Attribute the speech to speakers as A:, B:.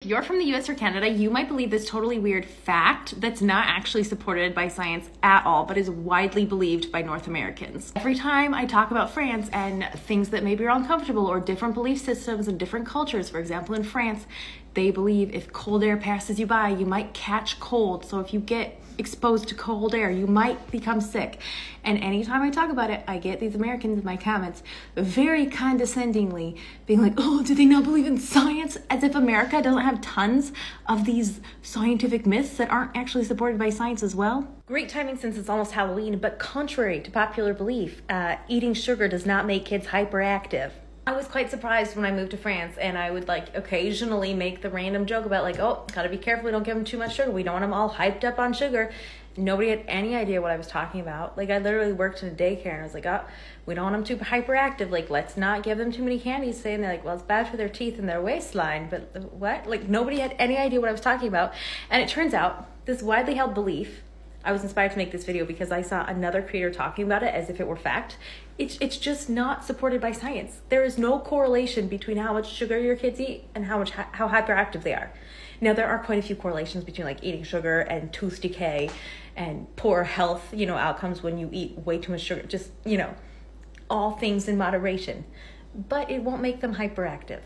A: If you're from the US or Canada, you might believe this totally weird fact that's not actually supported by science at all, but is widely believed by North Americans. Every time I talk about France and things that maybe are uncomfortable or different belief systems and different cultures, for example, in France, they believe if cold air passes you by, you might catch cold. So if you get exposed to cold air, you might become sick. And anytime I talk about it, I get these Americans in my comments very condescendingly being like, oh, do they not believe in science? As if America doesn't have tons of these scientific myths that aren't actually supported by science as well. Great timing since it's almost Halloween, but contrary to popular belief, eating sugar does not make kids hyperactive. I was quite surprised when I moved to France, and I would occasionally make the random joke about oh, gotta be careful, we don't give them too much sugar. We don't want them all hyped up on sugar. Nobody had any idea what I was talking about. I literally worked in a daycare, and I was like, oh, we don't want them too hyperactive. Let's not give them too many candies. And they're like, well, it's bad for their teeth and their waistline. But what? Nobody had any idea what I was talking about. And it turns out this widely held belief, I was inspired to make this video because I saw another creator talking about it as if it were fact. It's just not supported by science. There is no correlation between how much sugar your kids eat and how hyperactive they are. Now, there are quite a few correlations between eating sugar and tooth decay and poor health, outcomes when you eat way too much sugar. Just, all things in moderation. But it won't make them hyperactive.